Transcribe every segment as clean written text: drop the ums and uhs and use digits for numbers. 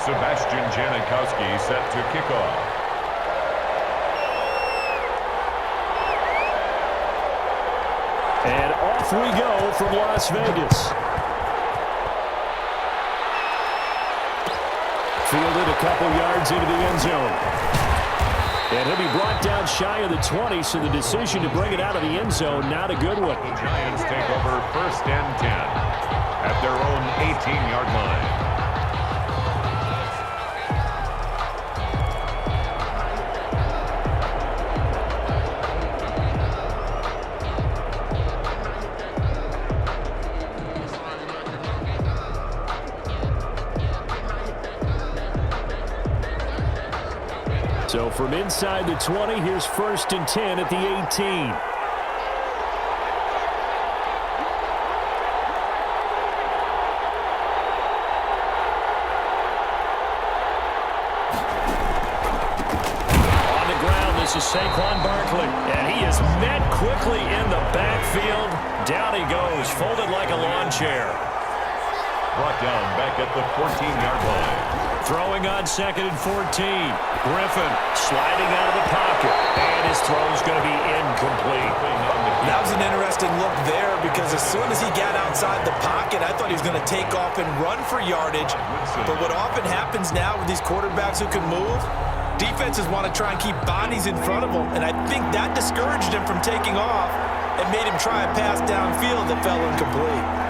Sebastian Janikowski set to kick off. And off we go from Las Vegas. Fielded a couple yards into the end zone. And he'll be brought down shy of the 20, so the decision to bring it out of the end zone, not a good one. The Giants take over 1st and 10 at their own 18-yard line. So from inside the 20, here's 1st and 10 at the 18. On the ground, this is Saquon Barkley. And he is met quickly in the backfield. Down he goes, folded like a lawn chair. Brought down back at the 14-yard line. Throwing on 2nd and 14. Griffin sliding out of the pocket. And his throw's going to be incomplete. That was an interesting look there because as soon as he got outside the pocket, I thought he was going to take off and run for yardage. But what often happens now with these quarterbacks who can move, defenses want to try and keep bodies in front of them. And I think that discouraged him from taking off and made him try a pass downfield that fell incomplete.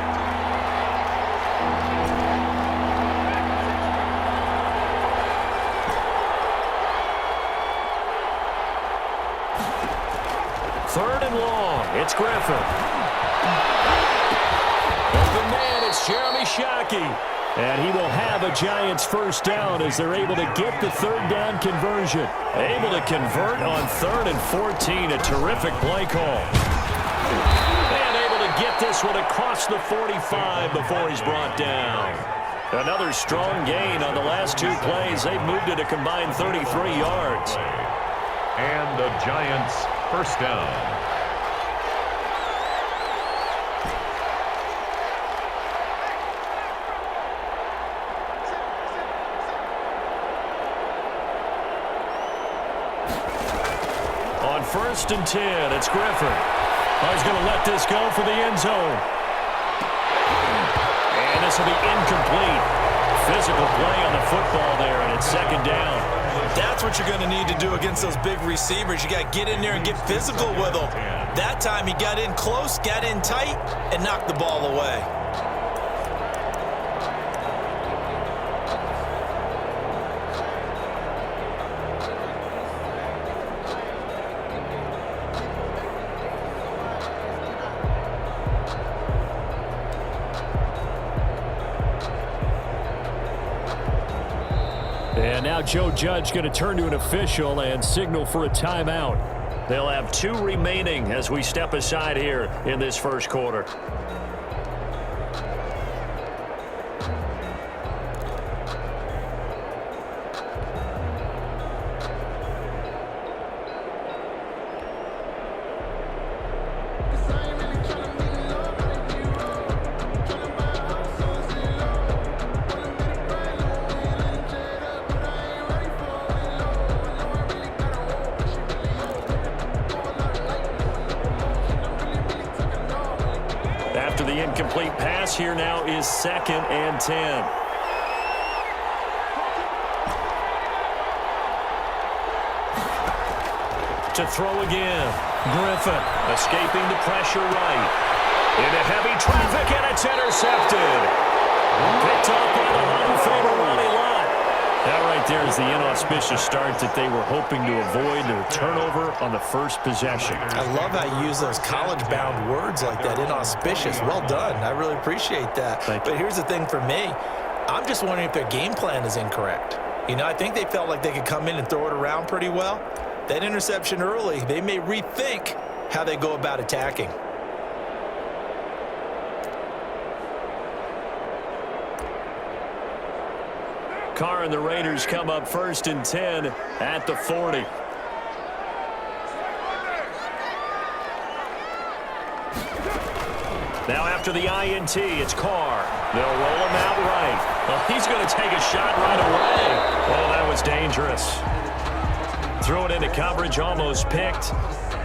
Third and long. It's Griffin. Open man, it's Jeremy Shockey. And he will have a Giants first down as they're able to get the third down conversion. Able to convert on 3rd and 14. A terrific play call. And able to get this one across the 45 before he's brought down. Another strong gain on the last 2 plays. They've moved it a combined 33 yards. And the Giants first down. On 1st and 10, it's Griffin. Oh, he's going to let this go for the end zone. And this will be incomplete. Physical play on the football there, and it's 2nd down. That's what you're going to need to do against those big receivers. You got to get in there and get physical with them. That time he got in close, got in tight, and knocked the ball away. And now Joe Judge going to turn to an official and signal for a timeout. They'll have 2 remaining as we step aside here in this first quarter. After the incomplete pass, here now is 2nd and 10. To throw again. Griffin escaping the pressure right. Into heavy traffic, and it's intercepted. Picked up by the Hall of Famer Ronnie Lott. That right there is the inauspicious start that they were hoping to avoid, the turnover on the first possession. I love how you use those college-bound words like that, inauspicious. Well done. I really appreciate that. But here's the thing for me. I'm just wondering if their game plan is incorrect. You know, I think they felt like they could come in and throw it around pretty well. That interception early, they may rethink how they go about attacking. Carr and the Raiders come up 1st and 10 at the 40. Now after the INT, it's Carr. They'll roll him out right. Well, he's going to take a shot right away. Oh, that was dangerous. Throw it into coverage, almost picked.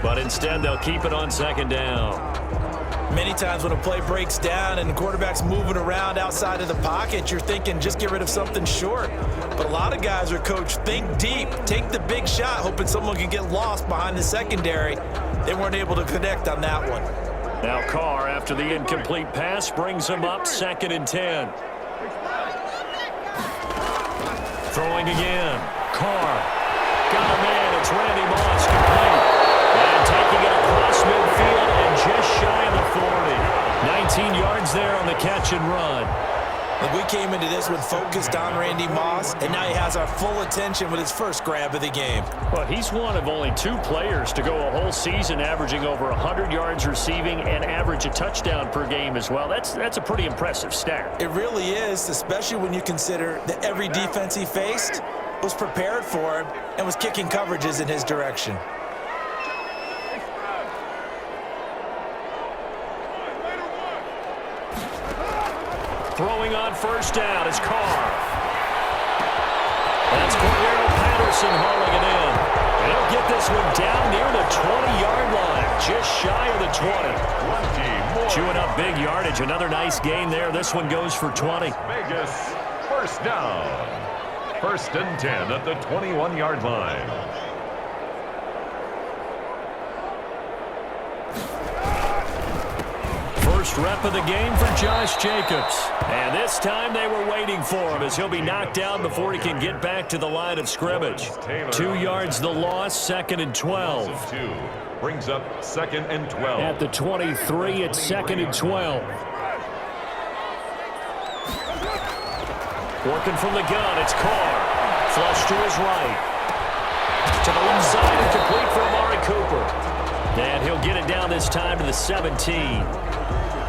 But instead, they'll keep it on second down. Many times when a play breaks down and the quarterback's moving around outside of the pocket, you're thinking just get rid of something short. But a lot of guys are coached, think deep, take the big shot, hoping someone can get lost behind the secondary. They weren't able to connect on that one. Now Carr, after the incomplete pass, brings him up 2nd and 10. Throwing again. Carr. Got a man. It's Randy Moss complete. And taking it across midfield and just shy of the 40. 19 yards there on the catch and run. We came into this one focused on Randy Moss, and now he has our full attention with his first grab of the game. Well, he's one of only 2 players to go a whole season averaging over 100 yards receiving and average a touchdown per game as well. That's a pretty impressive stat. It really is, especially when you consider that every defense he faced was prepared for him and was kicking coverages in his direction. Throwing on first down is Carr. That's Cordero Patterson hauling it in. They'll get this one down near the 20-yard line, just shy of the 20. Chewing up big yardage. Another nice gain there. This one goes for 20. Vegas, first down. 1st and 10 at the 21-yard line. First rep of the game for Josh Jacobs. And this time they were waiting for him as he'll be knocked down before he can get back to the line of scrimmage. 2 yards the loss, 2nd and 12. Brings up 2nd and 12. At the 23, it's 2nd and 12. Working from the gun, it's Carr. Flush to his right. To the left side and complete for Amari Cooper. And he'll get it down this time to the 17.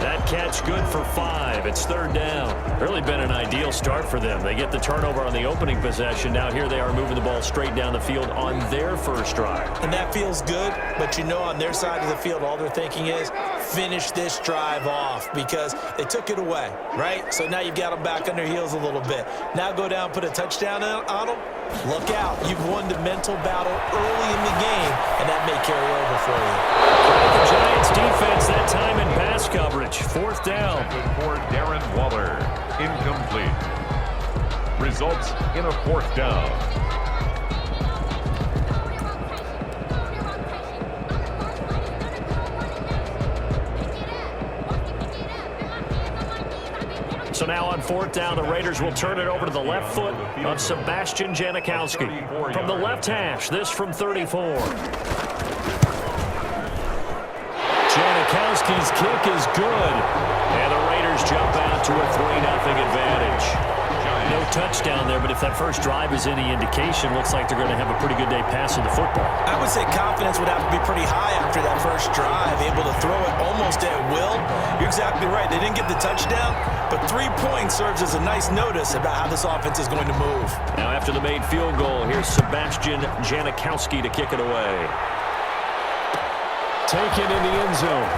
That catch good for 5. It's 3rd down. Really been an ideal start for them. They get the turnover on the opening possession. Now here they are moving the ball straight down the field on their first drive. And that feels good, but you know on their side of the field all they're thinking is finish this drive off because they took it away, right? So now you've got them back on their heels a little bit. Now go down, put a touchdown on them. Look out. You've won the mental battle early in the game, and that may carry over for you. The Giants defense that time in pass coverage. 4th down. For Darren Waller. Incomplete. Results in a 4th down. So now on 4th down, the Raiders will turn it over to the left foot of Sebastian Janikowski. From the left hash, this from 34. Janikowski's kick is good. And the Raiders jump out to a 3-0 advantage. No touchdown there, but if that first drive is any indication, looks like they're going to have a pretty good day passing the football. I would say confidence would have to be pretty high after that first drive, able to throw it almost at will. You're exactly right. They didn't get the touchdown, but 3 points serves as a nice notice about how this offense is going to move. Now after the made field goal, here's Sebastian Janikowski to kick it away. Taken in the end zone.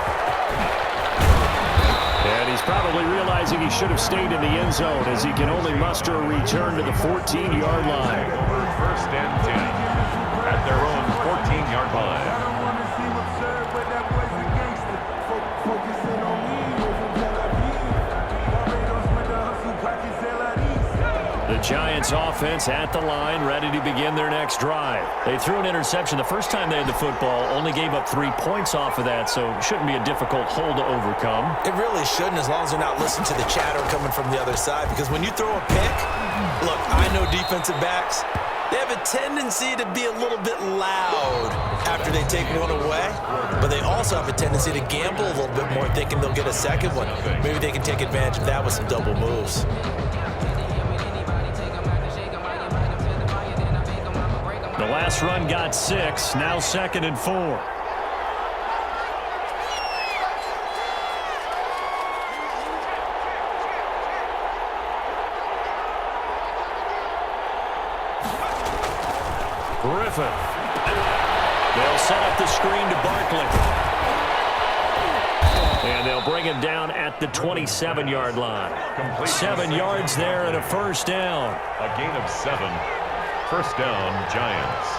And he's probably realizing he should have stayed in the end zone as he can only muster a return to the 14-yard line. 1st and 10 at their own 14-yard line. The Giants offense at the line, ready to begin their next drive. They threw an interception the first time they had the football, only gave up 3 points off of that, so it shouldn't be a difficult hole to overcome. It really shouldn't, as long as they're not listening to the chatter coming from the other side, because when you throw a pick, look, I know defensive backs, they have a tendency to be a little bit loud after they take one away, but they also have a tendency to gamble a little bit more, thinking they'll get a second one. Maybe they can take advantage of that with some double moves. The last run got 6, now 2nd and 4. Griffin. They'll set up the screen to Barkley. And they'll bring him down at the 27-yard line. 7 yards there and a first down. A gain of 7. First down, Giants.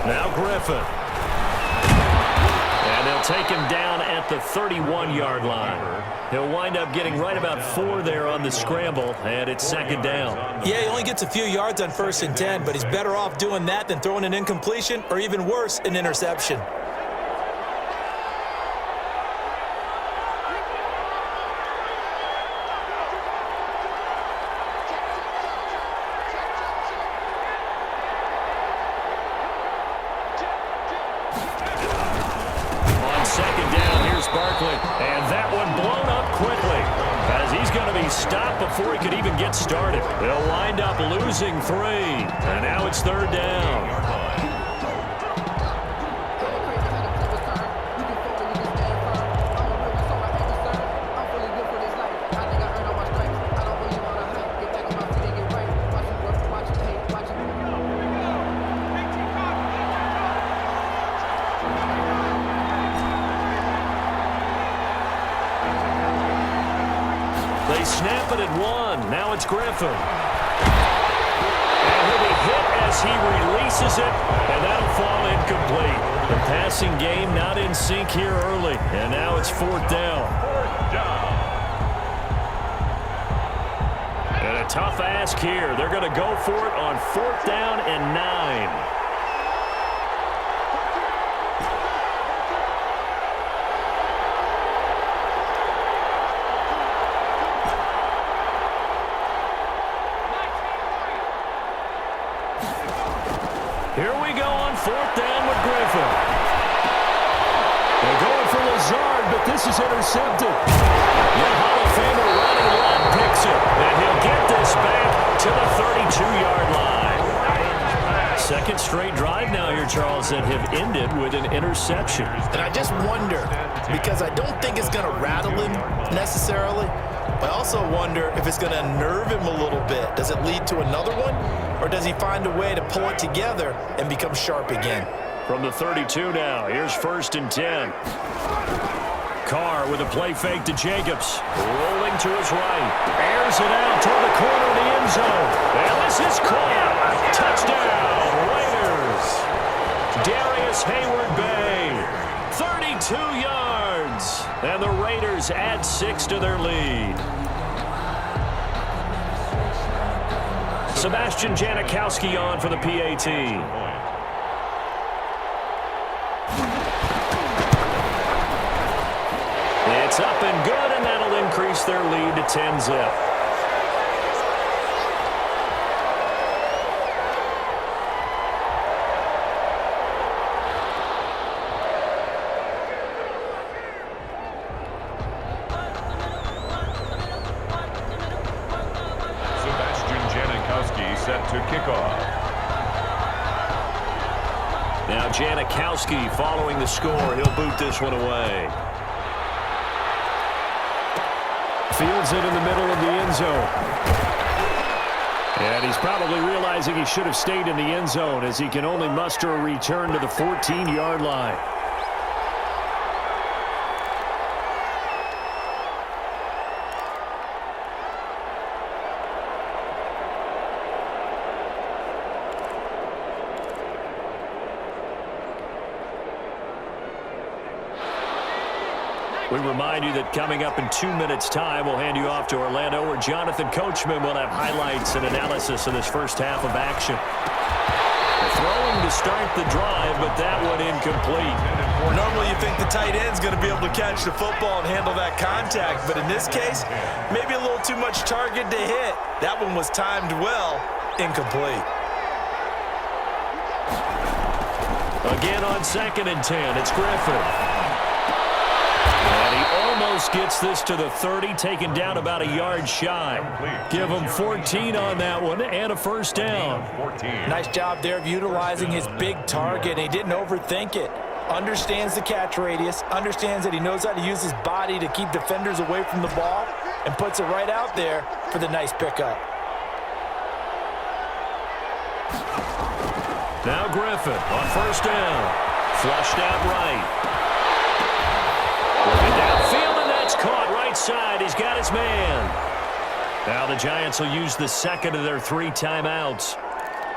Now Griffin. And they'll take him down at the 31-yard line. He'll wind up getting right about 4 there on the scramble, and it's second down. Yeah, he only gets a few yards on 1st and 10, but he's better off doing that than throwing an incompletion or even worse, an interception. Stopped before he could even get started. They'll wind up losing 3. And now it's third down. They snap it at 1. Now it's Griffin. And he'll be hit as he releases it, and that'll fall incomplete. The passing game not in sync here early, and now it's 4th down. And a tough ask here. They're going to go for it on 4th down and 9. Here we go on 4th down with Griffin. They're going for Lazard, but this is intercepted. The Hall of Famer Ronnie Lott picks it, and he'll get this back to the 32-yard line. Second straight drive now here, Charles, that have ended with an interception. And I just wonder, because I don't think it's going to rattle him necessarily, but I also wonder if it's going to unnerve him a little bit. Does it lead to another one? Or does he find a way to pull it together and become sharp again? From the 32 now, here's 1st and 10. Carr with a play fake to Jacobs. Rolling to his right. Airs it out toward the corner of the end zone. And this is caught. Touchdown, Raiders. Darius Hayward-Bay. 32 yards. And the Raiders add 6 to their lead. Sebastian Janikowski on for the PAT. It's up and good, and that'll increase their lead to 10-zip. Set to kickoff. Now Janikowski following the score. He'll boot this one away. Fields it in the middle of the end zone. And he's probably realizing he should have stayed in the end zone as he can only muster a return to the 14-yard line. We remind you that coming up in 2 minutes' time, we'll hand you off to Orlando, where Jonathan Coachman will have highlights and analysis of this first half of action. Throwing to start the drive, but that one incomplete. Normally you think the tight end's going to be able to catch the football and handle that contact, but in this case, maybe a little too much target to hit. That one was timed well, incomplete. Again on 2nd and 10, it's Griffin. And he almost gets this to the 30, taken down about a yard shy. Give him 14 on that one and a first down. Nice job there of utilizing his big target. He didn't overthink it. understands the catch radius, understands that he knows how to use his body to keep defenders away from the ball, and puts it right out there for the nice pickup. Now Griffin on first down. Flushed out right. Looking downfield, and that's caught right side. He's got his man. Now the Giants will use the second of their 3 timeouts,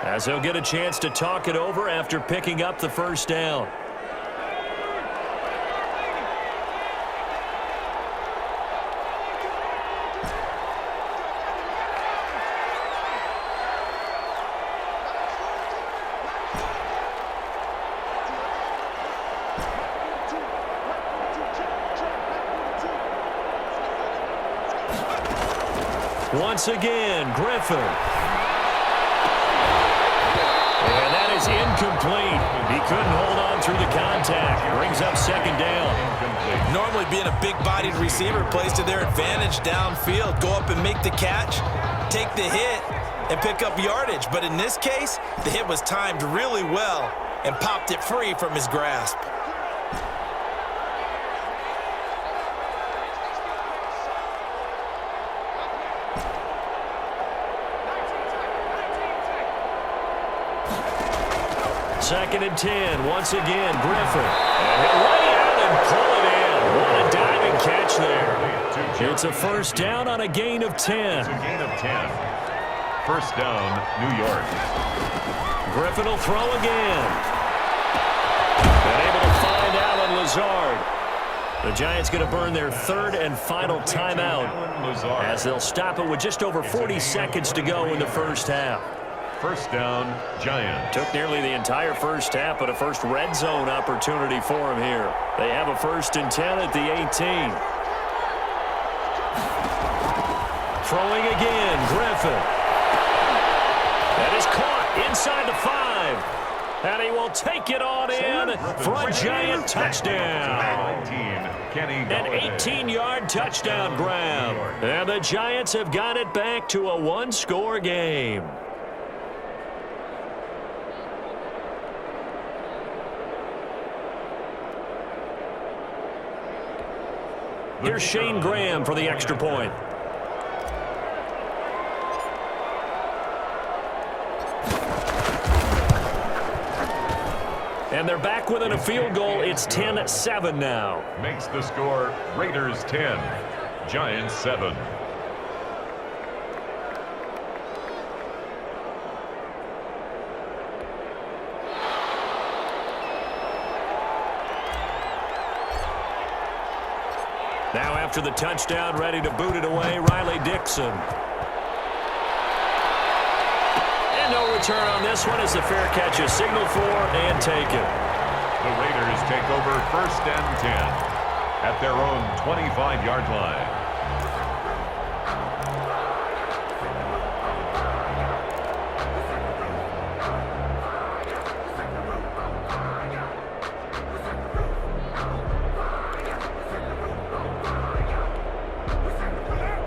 as they'll get a chance to talk it over after picking up the first down. Once again, Griffin. And that is incomplete. He couldn't hold on through the contact. Brings up second down. Normally being a big-bodied receiver plays to their advantage downfield. Go up and make the catch, take the hit, and pick up yardage. But in this case, the hit was timed really well and popped it free from his grasp. Second and 10. Once again, Griffin. And he'll lay out and pull it in. What a diving catch there. It's a first down on a gain of 10. It's a gain of 10. First down, New York. Griffin will throw again. And able to find Allen Lazard. The Giants going to burn their third and final timeout, as they'll stop it with just over 40 seconds to go in the first half. First down, Giants. Took nearly the entire first half, but a first red zone opportunity for him here. They have a first and 10 at the 18. Throwing again, Griffin. That is caught inside the 5. And he will take it on in for a Giant touchdown. An 18-yard touchdown grab. And the Giants have got it back to a one-score game. Here's Shane Graham for the extra point. And they're back within a field goal. It's 10-7 now. Makes the score Raiders 10, Giants 7. Now after the touchdown, ready to boot it away, Riley Dixon. And no return on this one as the fair catch is signaled for and taken. The Raiders take over first and 10 at their own 25-yard line.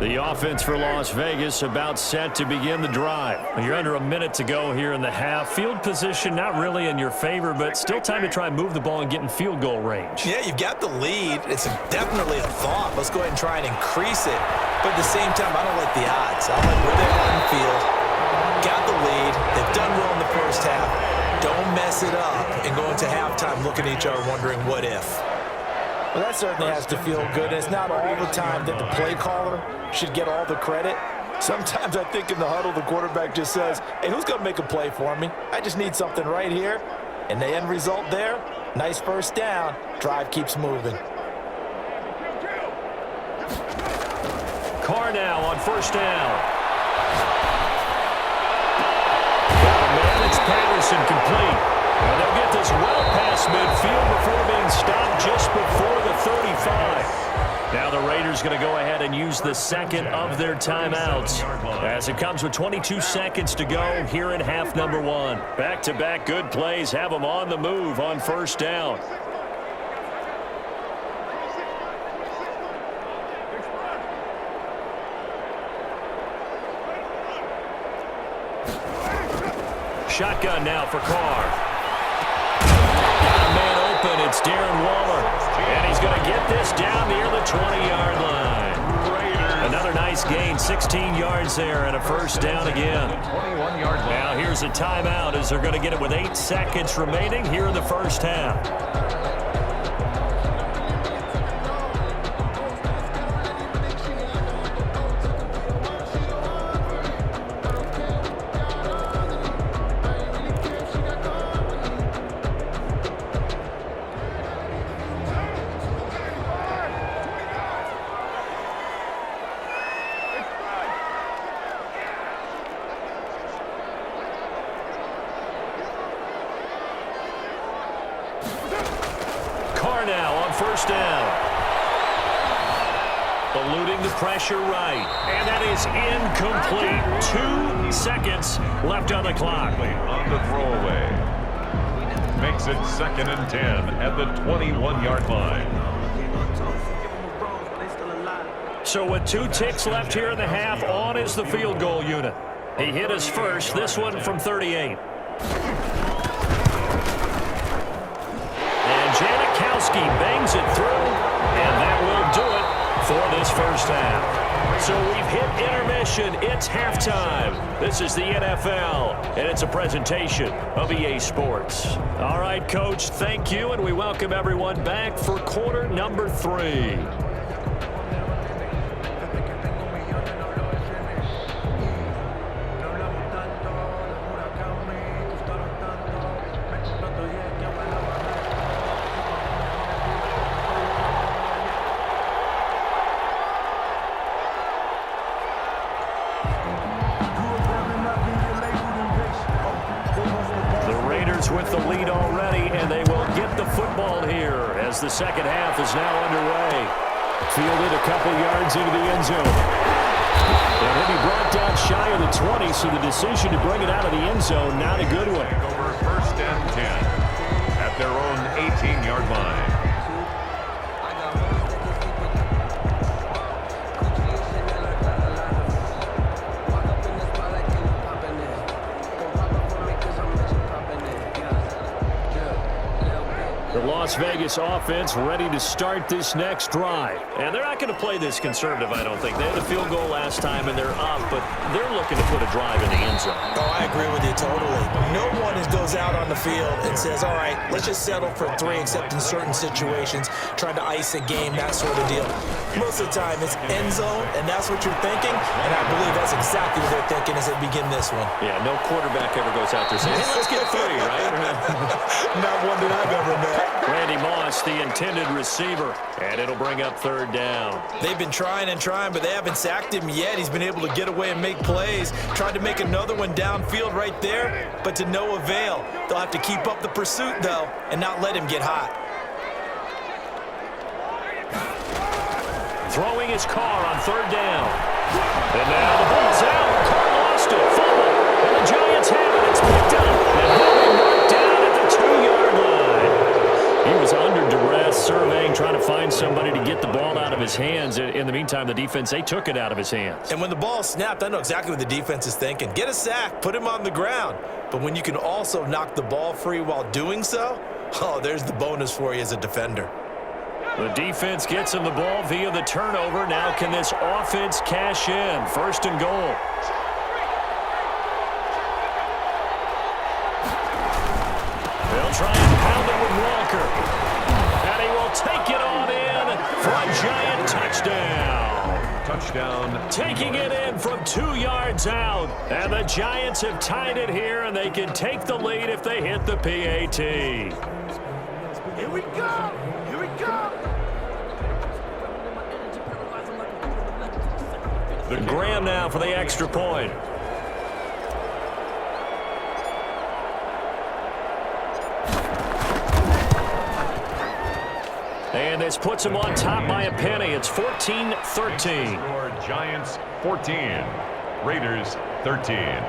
The offense for Las Vegas about set to begin the drive. You're under a minute to go here in the half. Field position not really in your favor, but still time to try and move the ball and get in field goal range. Yeah, you've got the lead. It's definitely a thought. Let's go ahead and try and increase it. But at the same time, I don't like the odds. I like where they are on the field. Got the lead. They've done well in the first half. Don't mess it up and go into halftime looking at each other wondering what if. Well, that certainly has to feel good. It's not all the time that the play caller should get all the credit. Sometimes I think in the huddle, the quarterback just says, hey, who's going to make a play for me? I just need something right here. And the end result there, nice first down. Drive keeps moving. Carr now on first down. Man, it's Patterson complete. And they'll get this well past midfield before being stopped just before the 35. Now the Raiders going to go ahead and use the second of their timeouts, as it comes with 22 seconds to go here in half number 1. Back-to-back good plays have them on the move on first down. Shotgun now for Carr. Got a man open. It's It's Darren Waller. And he's going to get this down near the 20-yard line. Another nice gain, 16 yards there, and a first down again. 21-yard line. Now here's a timeout as they're going to get it with 8 seconds remaining here in the first half. Now on first down. Eluding the pressure right. And that is incomplete. 2 seconds left on the clock. On the throwaway. Makes it 2nd and 10 at the 21-yard line. So with 2 ticks left here in the half, on is the field goal unit. He hit his first, this one from 38. Bangs it through, and that will do it for this first half. So we've hit intermission. It's halftime. This is the NFL, and it's a presentation of EA Sports. All right, Coach, thank you, and we welcome everyone back for quarter number 3. With the lead already, and they will get the football here as the second half is now underway. Fielded a couple yards into the end zone. And he'll be brought down shy of the 20, so the decision to bring it out of the end zone, not a good one. Over 1st and 10 at their own 18-yard line. Las Vegas offense ready to start this next drive. And they're not going to play this conservative, I don't think. They had a field goal last time, and they're up, but they're looking to put a drive in the end zone. Oh, I agree with you totally. No one goes out on the field and says, all right, let's just settle for 3, except in certain situations, trying to ice a game, that sort of deal. Most of the time, it's end zone, and that's what you're thinking, and I believe that's exactly what they're thinking as they begin this one. Yeah, no quarterback ever goes out there saying, hey, let's get 3, right? Not one that I've ever met. Randy Moss, the intended receiver, and it'll bring up 3rd down. They've been trying and trying, but they haven't sacked him yet. He's been able to get away and make plays. Tried to make another one downfield right there, but to no avail. They'll have to keep up the pursuit, though, and not let him get hot. Throwing his car on 3rd down. And now the ball's out. Carr lost it. Fumble. And the Giants have it. It's picked up. And he'll be knocked down at the 2-yard line. He was under duress, surveying, trying to find somebody to get the ball out of his hands. In the meantime, the defense, they took it out of his hands. And when the ball snapped, I know exactly what the defense is thinking. Get a sack, put him on the ground. But when you can also knock the ball free while doing so, oh, there's the bonus for you as a defender. The defense gets him the ball via the turnover. Now can this offense cash in? 1st and goal. They'll try and pound it with Walker. And he will take it on in for a Giant touchdown. Touchdown. Taking it in from 2 yards out. And the Giants have tied it here, and they can take the lead if they hit the PAT. Here we go. Here we go. Graham now for the extra point. And this puts him on top by a penny. It's 14-13. Score Giants 14, Raiders 13.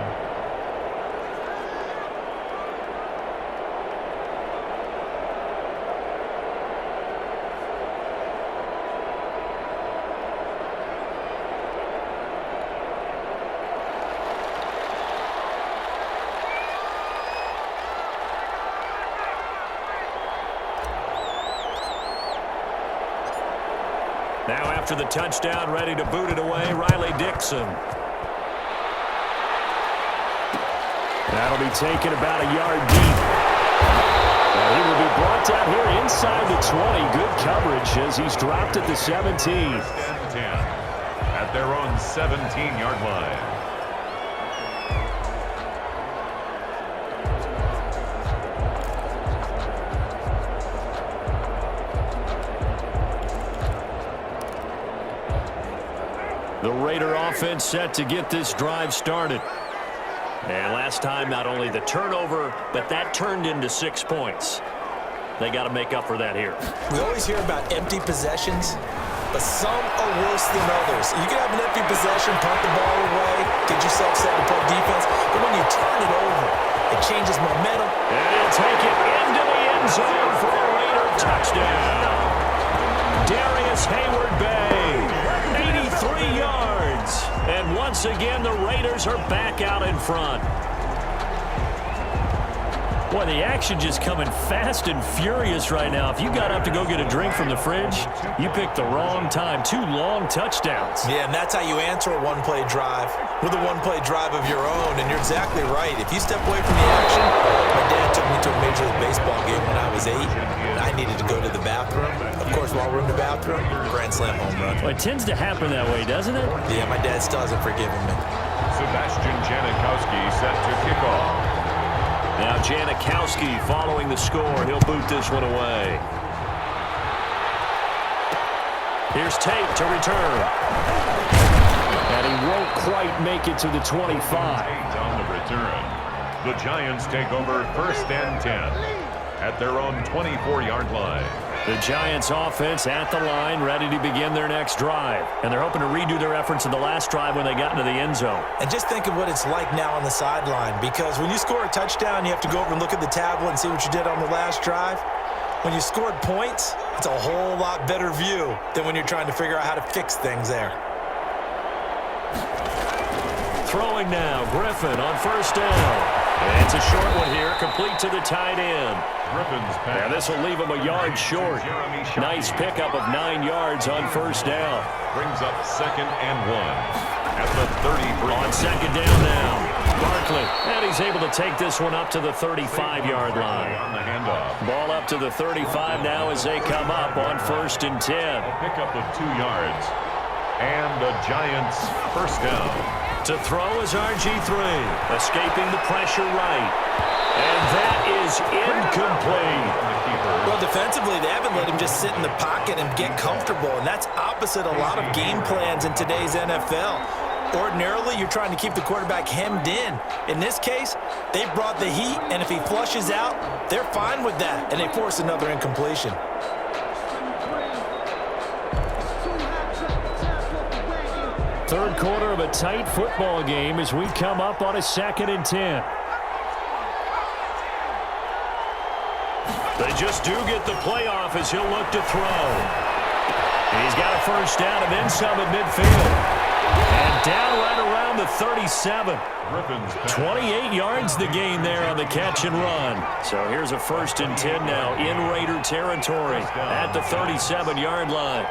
Now after the touchdown, ready to boot it away, Riley Dixon. That'll be taken about a yard deep. And he will be brought down here inside the 20. Good coverage as he's dropped at the 17. 10 at their own 17-yard line. The Raider offense set to get this drive started. And last time, not only the turnover, but that turned into 6 points. They got to make up for that here. We always hear about empty possessions, but some are worse than others. You can have an empty possession, punt the ball away, get yourself set to play defense, but when you turn it over, it changes momentum. And he'll take it into the end zone for a Raider touchdown. Darius Hayward-Bay, 83 yards. And once again, the Raiders are back out in front. Boy, the action just coming fast and furious right now. If you got up to go get a drink from the fridge, you picked the wrong time. 2 long touchdowns. Yeah, and that's how you answer a one-play drive with a one-play drive of your own. And you're exactly right. If you step away from the action, my dad took me to a Major League Baseball game when I was 8. And I needed to go to the bathroom. Of course, while we're in the bathroom, grand slam home run. Well, it tends to happen that way, doesn't it? Yeah, my dad still hasn't forgiven me. Sebastian Janikowski set to kick off. Now Janikowski following the score. He'll boot this one away. Here's Tate to return. And he won't quite make it to the 25. Tate on the return. The Giants take over 1st and 10 at their own 24-yard line. The Giants offense at the line, ready to begin their next drive. And they're hoping to redo their efforts in the last drive when they got into the end zone. And just think of what it's like now on the sideline, because when you score a touchdown, you have to go over and look at the tablet and see what you did on the last drive. When you scored points, it's a whole lot better view than when you're trying to figure out how to fix things there. Throwing now, Griffin on 1st down. And it's a short one here, complete to the tight end. Griffin's pass. Now this will leave him a yard short. Nice pickup of 9 yards on 1st down. Brings up 2nd and 1 at the 33. On 2nd down now, Barkley. And he's able to take this one up to the 35-yard line. On the handoff. Ball up to the 35 now as they come up on 1st and 10. A pickup of 2 yards. And the Giants 1st down. To throw is RG3, escaping the pressure right. And that is incomplete. Well, defensively, they haven't let him just sit in the pocket and get comfortable, and that's opposite a lot of game plans in today's NFL. Ordinarily, you're trying to keep the quarterback hemmed in. In this case, they brought the heat, and if he flushes out, they're fine with that, and they force another incompletion. Third quarter of a tight football game as we come up on a 2nd and 10. They just do get the playoff as he'll look to throw. He's got a 1st down and then some at midfield. And down right around the 37. 28 yards the gain there on the catch and run. So here's a 1st and 10 now in Raider territory at the 37-yard line.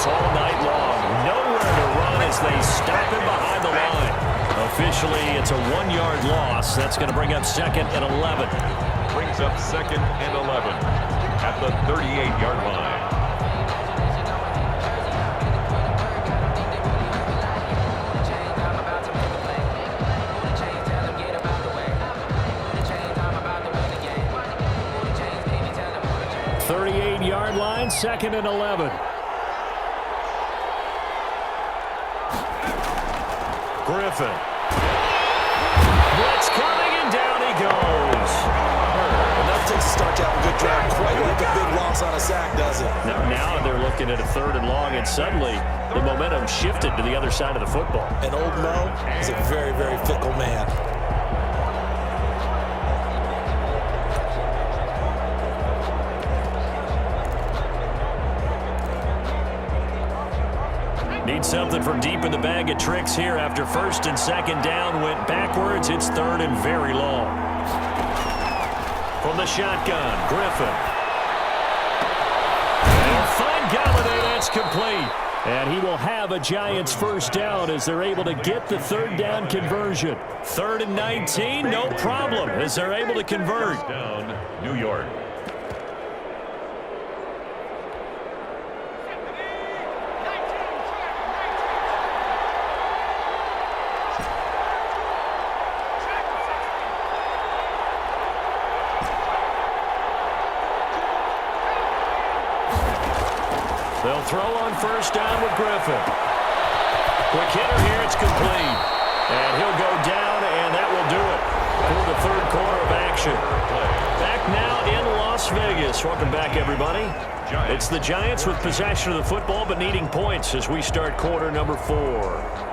All night long. Nowhere to run as they stop him behind the line. Officially, it's a 1-yard loss. That's going to bring up 2nd and 11. Brings up 2nd and 11 at the 38-yard line. Yard line, 2nd and 11. Griffin. Blitz coming, and down he goes. Enough to start to have a good drive. Quite like a big loss on a sack, does it? Now they're looking at a 3rd and long, and suddenly the momentum shifted to the other side of the football. And old Mo is a very, very fickle man. Need something from deep in the bag of tricks here after first and second down went backwards. It's third and very long. From the shotgun, Griffin. And fine Galladay, that's complete. And he will have a Giants first down as they're able to get the third down conversion. 3rd and 19, no problem as they're able to convert. First down, New York. They'll throw on first down with Griffin. Quick hitter here, it's complete. And he'll go down, and that will do it for the third quarter of action. Back now in Las Vegas. Welcome back, everybody. It's the Giants with possession of the football, but needing points as we start quarter number 4.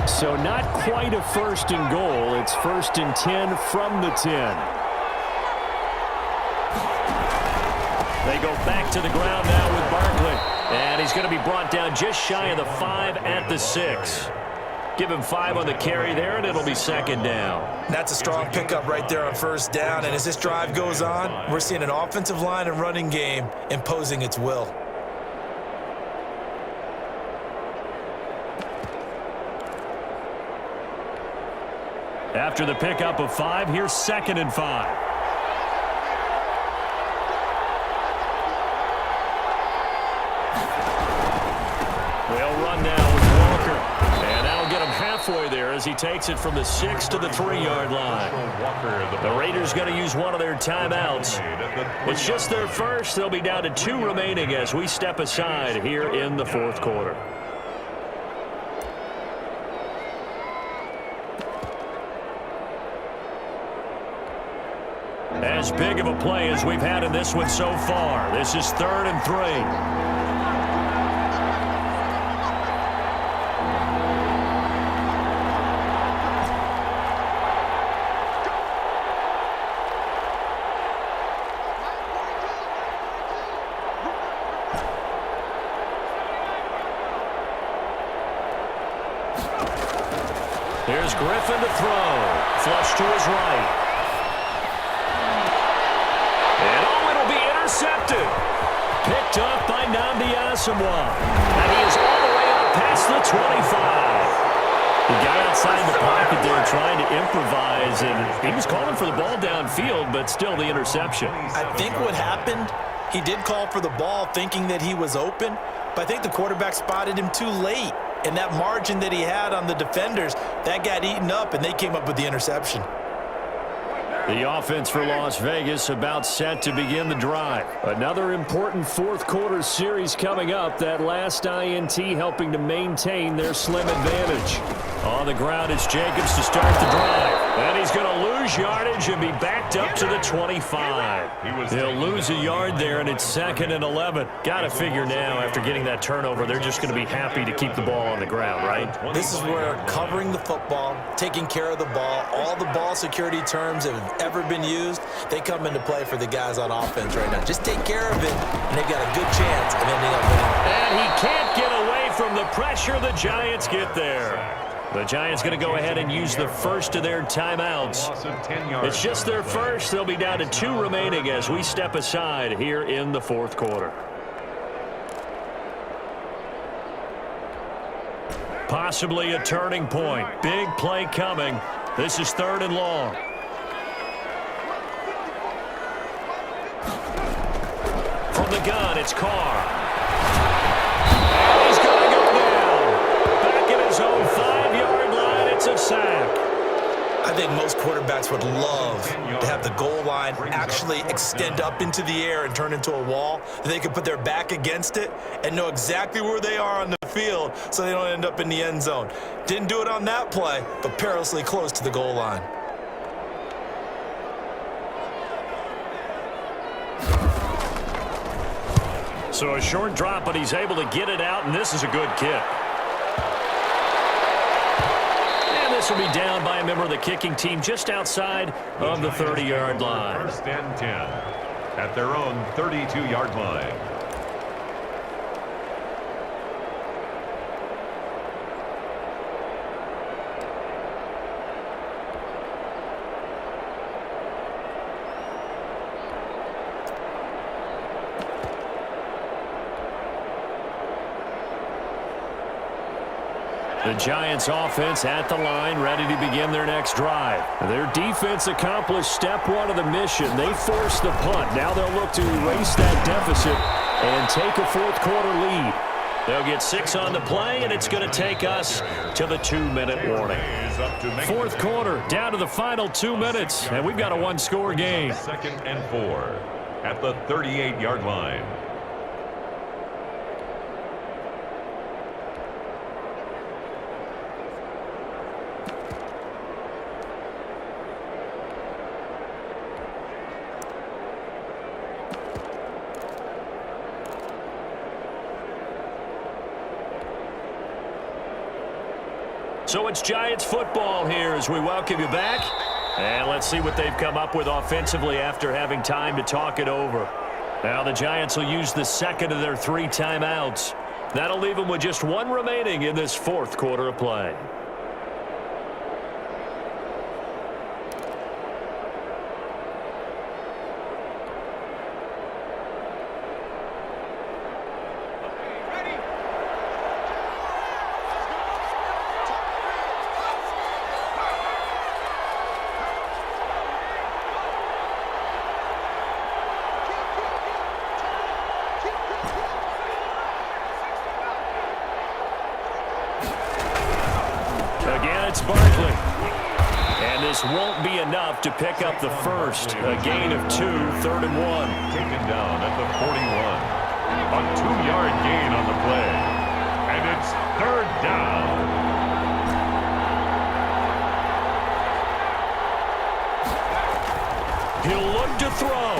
So not quite a first and goal. It's 1st and 10 from the 10. They go back to the ground now with Barkley. And he's going to be brought down just shy of the 5 at the 6. Give him 5 on the carry there, and it'll be second down. That's a strong pickup right there on first down. And as this drive goes on, we're seeing an offensive line and running game imposing its will. After the pickup of 5, here's 2nd and 5. They'll run now with Walker. And that'll get him halfway there as he takes it from the 6 to the 3-yard line. The Raiders going to use one of their timeouts. It's just their first. They'll be down to 2 remaining as we step aside here in the 4th quarter. As big of a play as we've had in this one so far. This is 3rd and 3. Here's Griffin to throw. Flush to his right. Intercepted. Picked up by Nnamdi Asomugha. And he is all the way up past the 25. He got outside the pocket there trying to improvise, and he was calling for the ball downfield, but still the interception. I think what happened, he did call for the ball thinking that he was open, but I think the quarterback spotted him too late. And that margin that he had on the defenders, that got eaten up, and they came up with the interception. The offense for Las Vegas about set to begin the drive. Another important 4th quarter series coming up. That last INT helping to maintain their slim advantage. On the ground, it's Jacobs to start the drive. And he's going to lose yardage and be backed up to the 25. He'll lose a yard there, and it's 2nd and 11. Got to figure now, after getting that turnover, they're just going to be happy to keep the ball on the ground, right? This is where covering the football, taking care of the ball, all the ball security terms have ever been used, they come into play for the guys on offense right now. Just take care of it, and they've got a good chance of ending up winning. And he can't get away from the pressure. The Giants get there. The Giants going to go ahead and use the first of their timeouts. It's just their first. They'll be down to 2 remaining as we step aside here in the 4th quarter. Possibly a turning point. Big play coming. This is 3rd and long. From the gun, it's Carr. And he's going to go down. Back at his own 5-yard line, it's a sack. I think most quarterbacks would love to have the goal line actually extend up into the air and turn into a wall. They could put their back against it and know exactly where they are on the field so they don't end up in the end zone. Didn't do it on that play, but perilously close to the goal line. So a short drop, but he's able to get it out, and this is a good kick. this will be down by a member of the kicking team just outside of the 30-yard line. First and 10 at their own 32-yard line. The Giants offense at the line, ready to begin their next drive. Their defense accomplished step one of the mission. They forced the punt. Now they'll look to erase that deficit and take a fourth-quarter lead. They'll get 6 on the play, and it's going to take us to the 2-minute warning. Fourth quarter, down to the final 2 minutes, and we've got a one-score game. Second and 4 at the 38-yard line. So it's Giants football here as we welcome you back. And let's see what they've come up with offensively after having time to talk it over. Now the Giants will use the second of their 3 timeouts. That'll leave them with just 1 remaining in this fourth quarter of play. Won't be enough to pick up the first. A gain of 2, 3rd and 1. Taken down at the 41. A 2-yard gain on the play. And it's 3rd down. He'll look to throw.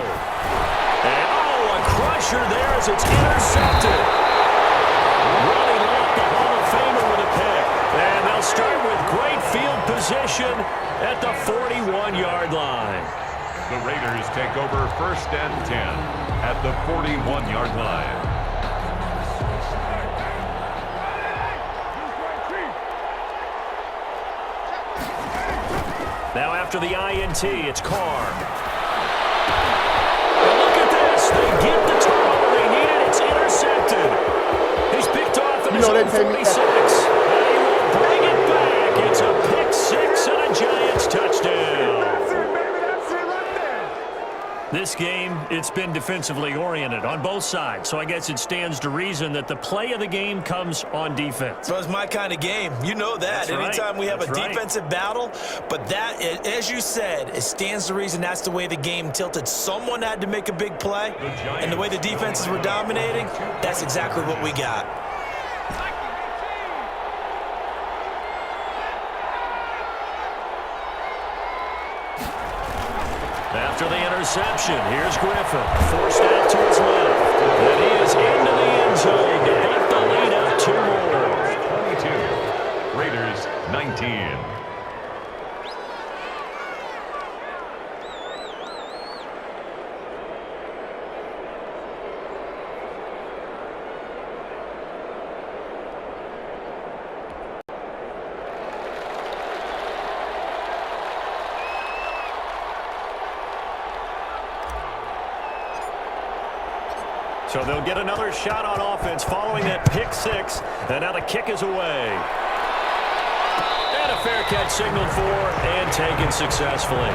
And a crusher there as it's intercepted. Running off the Hall of Famer with a pick. And they'll start with great field position at the 41-yard line. The Raiders take over 1st and 10 at the 41-yard line. Now after the INT, it's Carr. And look at this. They get the turnover they needed. It's intercepted. He's picked off at his own 46. And he will bring it back. It's a pick 6 and a Giants touchdown. This game, it's been defensively oriented on both sides, so I guess it stands to reason that the play of the game comes on defense. So it's my kind of game. You know that. Anytime we have a defensive battle, but that, as you said, it stands to reason that's the way the game tilted. Someone had to make a big play, and the way the defenses were dominating, that's exactly what we got. After the interception, here's Griffin. Forced out to his left. And he is into the end zone to bump the lead up 2 more. 22. Raiders 19. So they'll get another shot on offense following that pick 6. And now the kick is away. And a fair catch signaled for and taken successfully.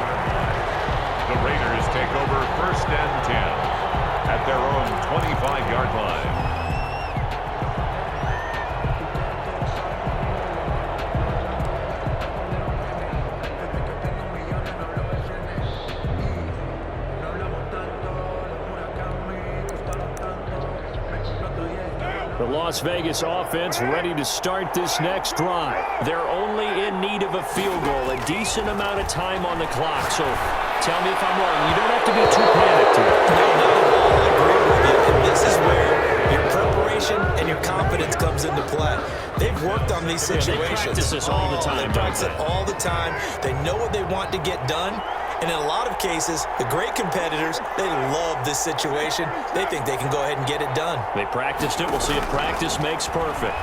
The Raiders take over 1st and 10 at their own 25-yard line. The Las Vegas offense ready to start this next drive. They're only in need of a field goal, a decent amount of time on the clock. So tell me if I'm wrong. You don't have to be too panicked here. No, not at all. I agree with you. And this is where your preparation situation, and your confidence comes into play. They've worked on these situations. They practice this all the time. They practice it all the time. They know what they want to get done. And in a lot of cases, the great competitors, they love this situation. They think they can go ahead and get it done. They practiced it. We'll see if practice makes perfect.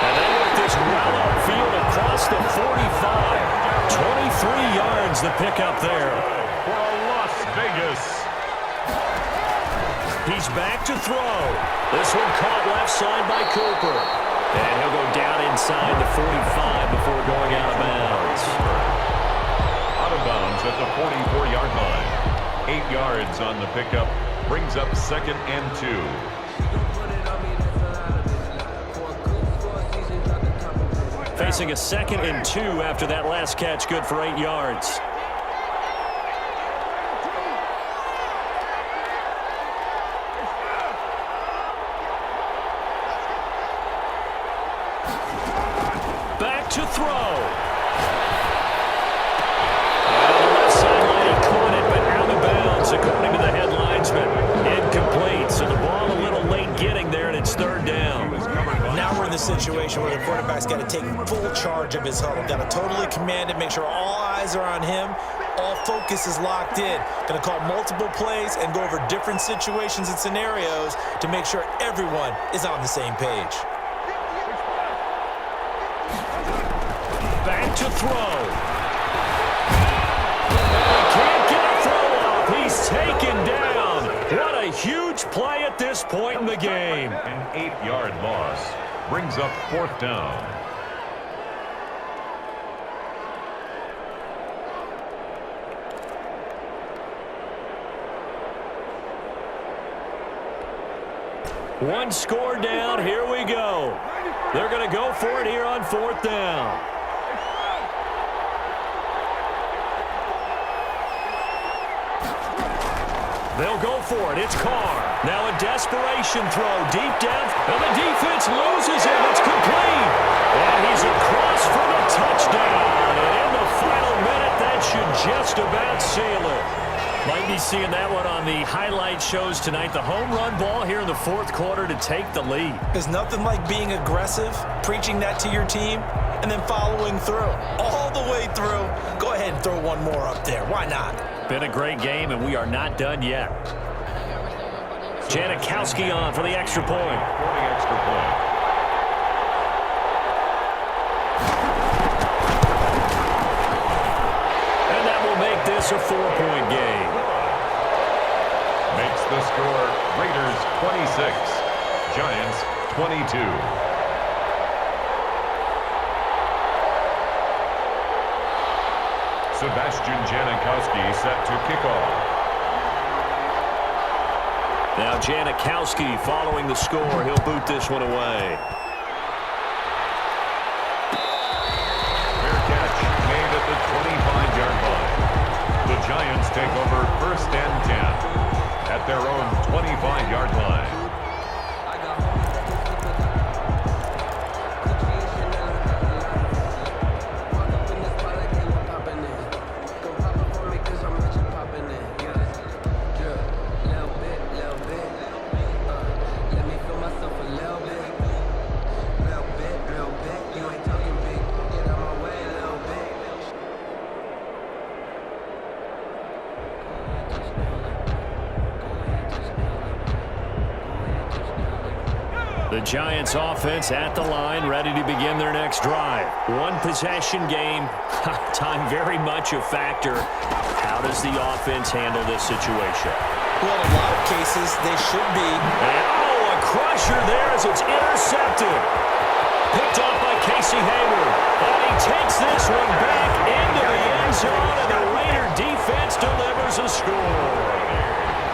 And they work this well upfield across the 45. 23 yards the pickup there. For Las Vegas. He's back to throw. This one caught left side by Cooper. And he'll go down inside the 45 before going out of bounds. Out of bounds at the 44-yard line. 8 yards on the pickup. Brings up 2nd and 2. Facing a 2nd and 2 after that last catch, good for 8 yards. Back to throw. On the left sideline, he caught it, but out of bounds, according to the headlinesman. Incomplete, so the ball a little late getting there, and it's 3rd down. Now we're in the situation where the quarterback's got to take full charge of his huddle. Got to totally command it, make sure all eyes are on him. All focus is locked in. Going to call multiple plays and go over different situations and scenarios to make sure everyone is on the same page. Back to throw. And he can't get a throw off. He's taken down. What a huge play at this point in the game. An 8-yard loss. Brings up 4th down. One score down. Here we go. They're going to go for it here on 4th down. They'll go for it. It's Carr. Now a desperation throw deep down. And the defense loses him. It's complete. And he's across for the touchdown. And in the final minute, that should just about seal it. Might be seeing that one on the highlight shows tonight. The home run ball here in the 4th quarter to take the lead. There's nothing like being aggressive, preaching that to your team, and then following through. All the way through. Go ahead and throw one more up there. Why not? Been a great game, and we are not done yet. Janikowski on for the extra point. For the extra point. And that will make this a 4-point game. Makes the score Raiders 26, Giants 22. Sebastian Janikowski set to kick off. Now Janikowski following the score. He'll boot this one away. Fair catch made at the 25-yard line. The Giants take over 1st and 10 at their own 25-yard line. The Giants offense at the line, ready to begin their next drive. One possession game. Time very much a factor. How does the offense handle this situation? Well, in a lot of cases, they should be. And, a crusher there as it's intercepted. Picked off by Casey Hayward. And he takes this one back into the end zone, and the Raider defense delivers a score.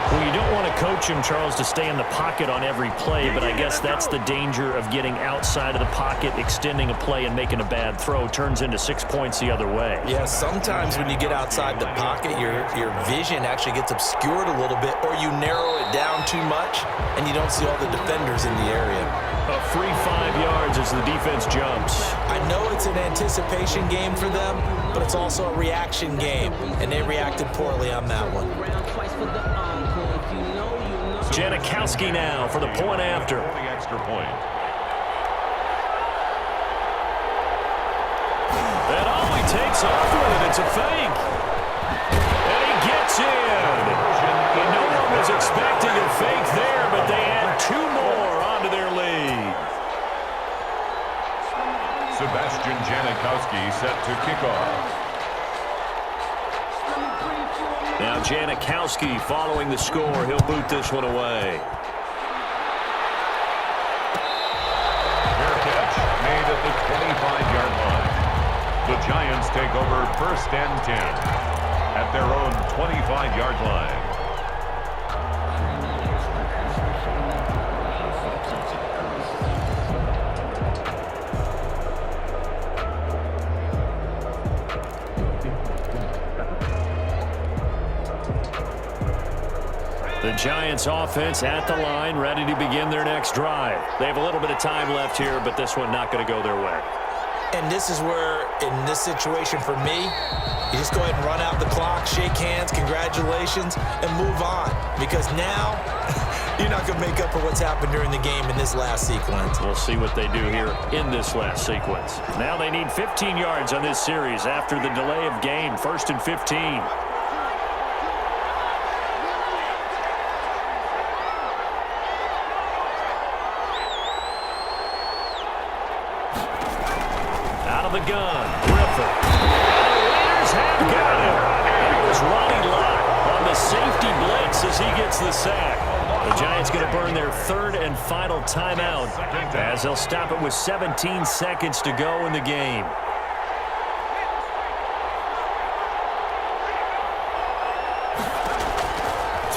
Well, you don't want to coach him, Charles, to stay in the pocket on every play, but I guess that's the danger of getting outside of the pocket, extending a play, and making a bad throw. Turns into 6 points the other way. Yeah, sometimes when you get outside the pocket, your vision actually gets obscured a little bit, or you narrow it down too much, and you don't see all the defenders in the area. A free 5 yards as the defense jumps. I know it's an anticipation game for them, but it's also a reaction game, and they reacted poorly on that one. Twice for the encore, if you know Janikowski now for the point after. The extra point. And all he takes off with it, it's a fake. And he gets in. And no one was expecting a fake there, but they add 2 more onto their lead. Sebastian Janikowski set to kick off. Now Janikowski following the score. He'll boot this one away. Fair catch made at the 25-yard line. The Giants take over 1st and 10 at their own 25-yard line. The Giants offense at the line, ready to begin their next drive. They have a little bit of time left here, but this one not going to go their way. And this is where, in this situation for me, you just go ahead and run out the clock, shake hands, congratulations, and move on. Because now, you're not going to make up for what's happened during the game in this last sequence. We'll see what they do here in this last sequence. Now they need 15 yards on this series after the delay of game. 1st and 15. The gun, Griffin. The Raiders have got him. And it was Ronnie Lott on the safety blitz as he gets the sack. The Giants going to burn their 3rd and final timeout as they'll stop it with 17 seconds to go in the game.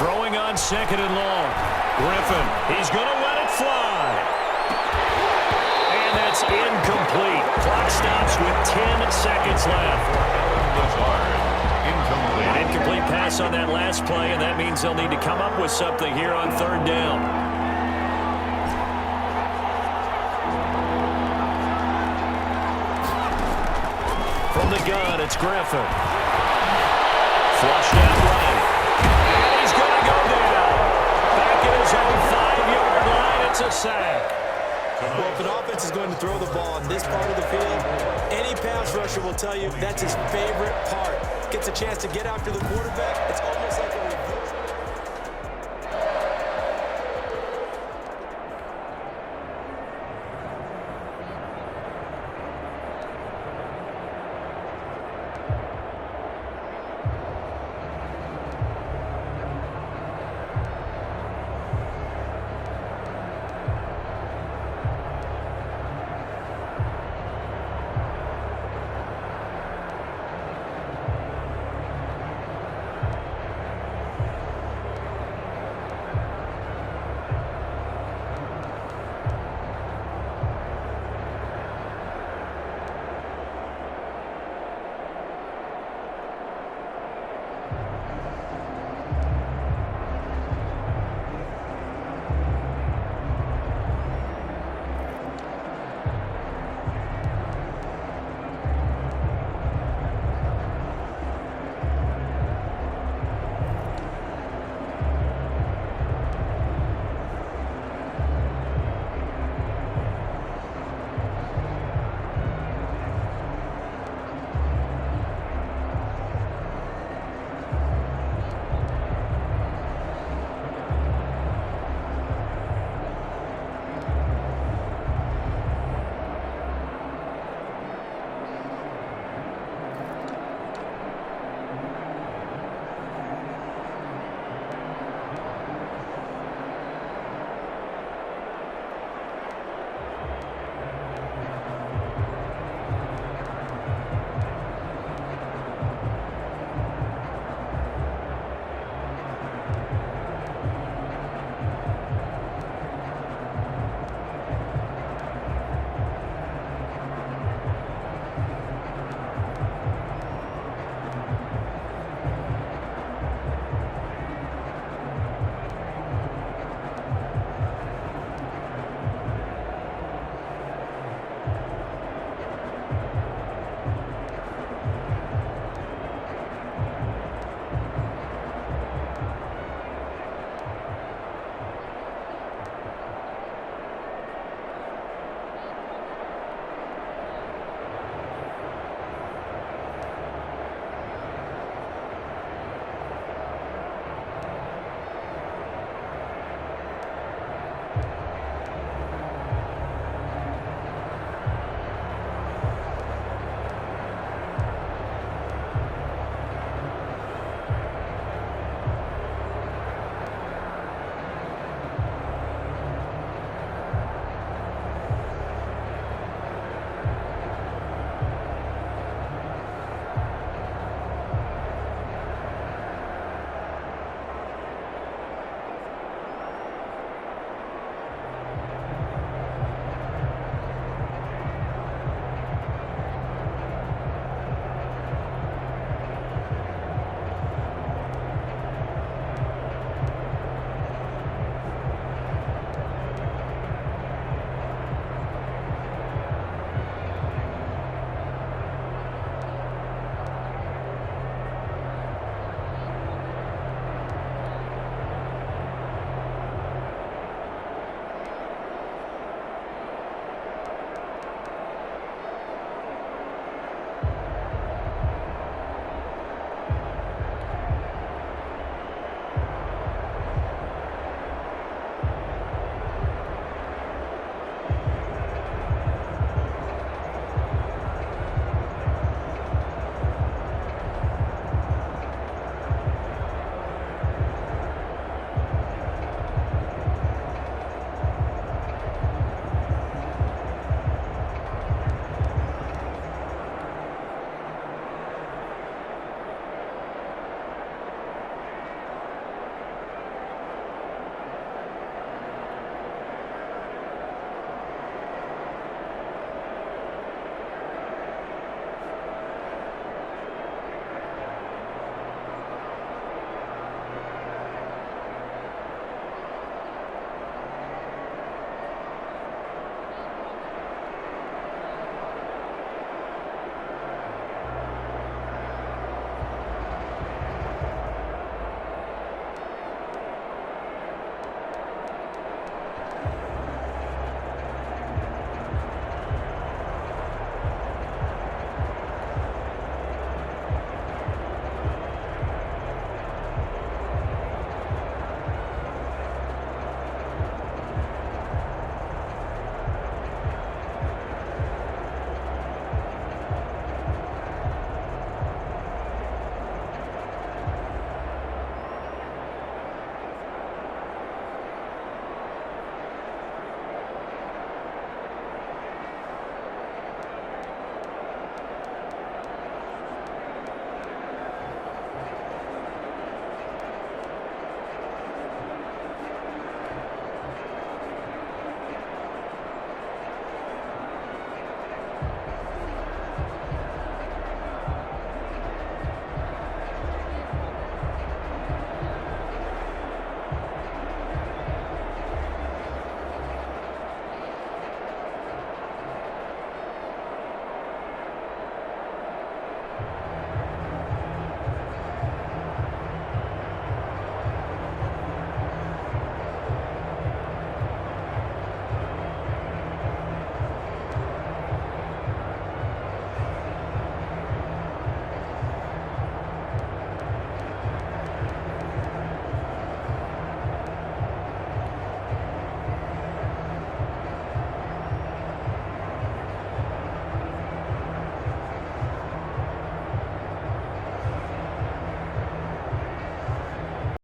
Throwing on 2nd and long. Griffin, he's going to let it fly. And that's incomplete. Clock stops with 10 seconds left. An incomplete pass on that last play, and that means they'll need to come up with something here on 3rd down. From the gun, it's Griffin. Flushed out right. And he's going to go down. Back at his own 5-yard line, it's a sack. Well, if an offense is going to throw the ball on this part of the field, any pass rusher will tell you that's his favorite part. Gets a chance to get after the quarterback. It's